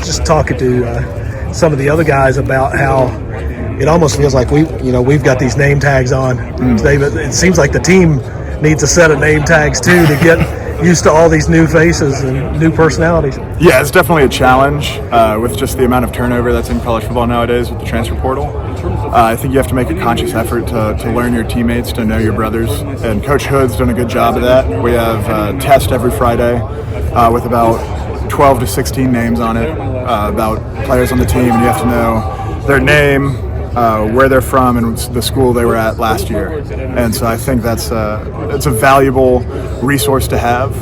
just talking to some of the other guys about how it almost feels like we've got these name tags on today, but it seems like the team needs a set of name tags too to get used to all these new faces and new personalities. Yeah, it's definitely a challenge with just the amount of turnover that's in college football nowadays with the transfer portal. I think you have to make a conscious effort to learn your teammates, to know your brothers, and Coach Hood's done a good job of that. We have a test every Friday with about 12 to 16 names on it about players on the team, and you have to know their name, where they're from, and the school they were at last year. And so I think it's a valuable resource to have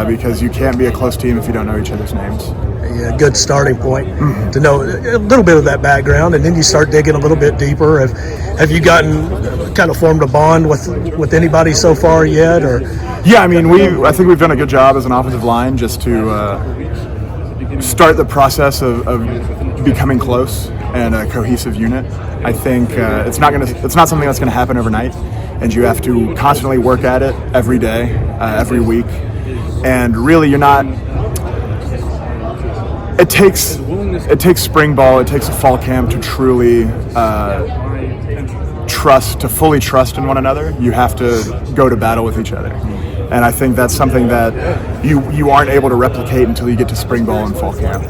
because you can't be a close team if you don't know each other's names. Yeah, good starting point to know a little bit of that background, and then you start digging a little bit deeper. Have you kind of formed a bond with anybody so far yet? Or yeah, I mean, I think we've done a good job as an offensive line just to start the process of becoming close and a cohesive unit. I think it's not something that's going to happen overnight, and you have to constantly work at it every day, every week, and really you're not. It takes spring ball, it takes a fall camp to truly fully trust in one another. You have to go to battle with each other. And I think that's something that you aren't able to replicate until you get to spring ball and fall camp.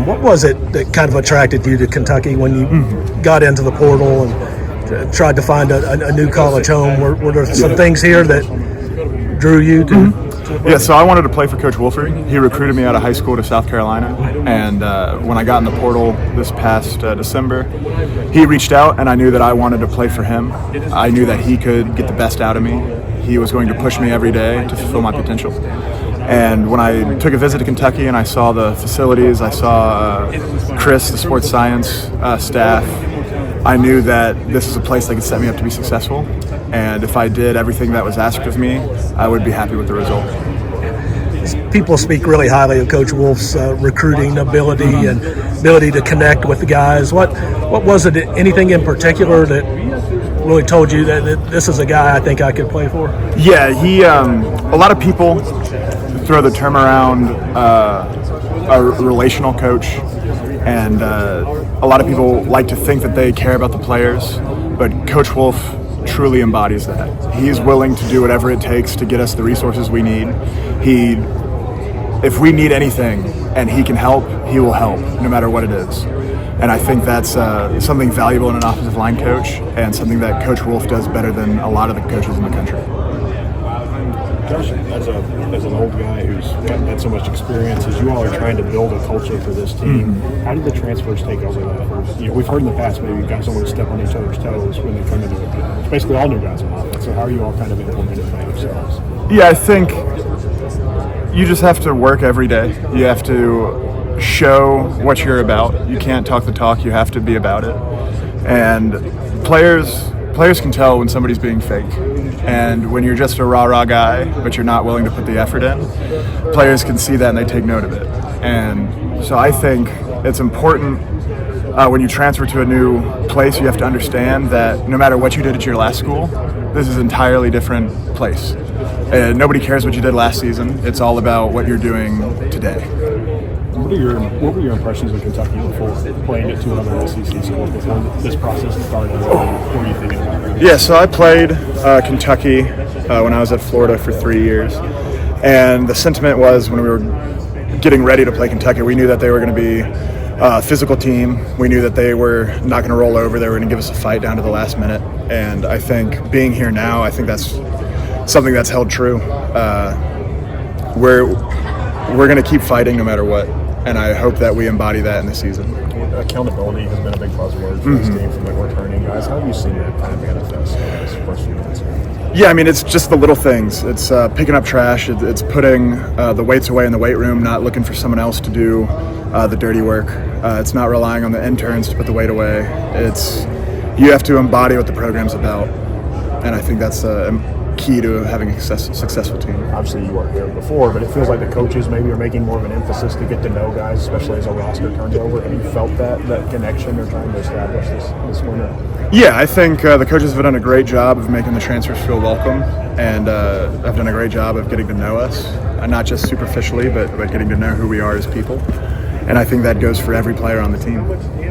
What was it that kind of attracted you to Kentucky when you got into the portal and tried to find a new college home? Were there some things here that drew you to? Yeah, so I wanted to play for Coach Wolford. He recruited me out of high school to South Carolina, and when I got in the portal this past December, he reached out, and I knew that I wanted to play for him. I knew that he could get the best out of me. He was going to push me every day to fulfill my potential. And when I took a visit to Kentucky and I saw the facilities, I saw Chris, the sports science staff, I knew that this is a place that could set me up to be successful. And if I did everything that was asked of me, I would be happy with the result. People speak really highly of Coach Wolf's recruiting ability and ability to connect with the guys. What was it, anything in particular that really told you that this is a guy I think I could play for? Yeah, a lot of people throw the term around a relational coach, and a lot of people like to think that they care about the players, but Coach Wolf truly embodies that. He's willing to do whatever it takes to get us the resources we need. If we need anything and he can help, he will help, no matter what it is. And I think that's something valuable in an offensive line coach, and something that Coach Wolf does better than a lot of the coaches in the country. Josh, as an old guy who's had so much experience, as you all are trying to build a culture for this team, how did the transfers take over that? We've heard in the past maybe guys don't want to step on each other's toes when they come into it. It's basically all new guys in offense. So how are you all kind of implementing that yourselves? Yeah, I think you just have to work every day. You have to show what you're about. You can't talk the talk. You have to be about it. And players can tell when somebody's being fake. And when you're just a rah-rah guy, but you're not willing to put the effort in, players can see that and they take note of it. And so I think it's important when you transfer to a new place, you have to understand that no matter what you did at your last school, this is an entirely different place. Nobody cares what you did last season. It's all about what you're doing today. What were your impressions of Kentucky before playing at two other SEC schools before this process started? What were you thinking about? Yeah, so I played Kentucky when I was at Florida for 3 years. And the sentiment was when we were getting ready to play Kentucky, we knew that they were going to be a physical team. We knew that they were not going to roll over. They were going to give us a fight down to the last minute. And I think being here now, I think that's something that's held true. We're going to keep fighting no matter what. And I hope that we embody that in the season. Accountability has been a big buzzword for this team from the returning guys. How have you seen that kind of manifest in this first few months? Yeah, I mean, it's just the little things. It's picking up trash. It's putting the weights away in the weight room, not looking for someone else to do the dirty work. It's not relying on the interns to put the weight away. You have to embody what the program's about. And I think that's key to having a successful team. Obviously, you weren't here before, but it feels like the coaches maybe are making more of an emphasis to get to know guys, especially as a roster turns over. Have you felt that connection they're trying to establish this winter? Yeah, I think the coaches have done a great job of making the transfers feel welcome, and have done a great job of getting to know us, not just superficially, but getting to know who we are as people. And I think that goes for every player on the team. What's the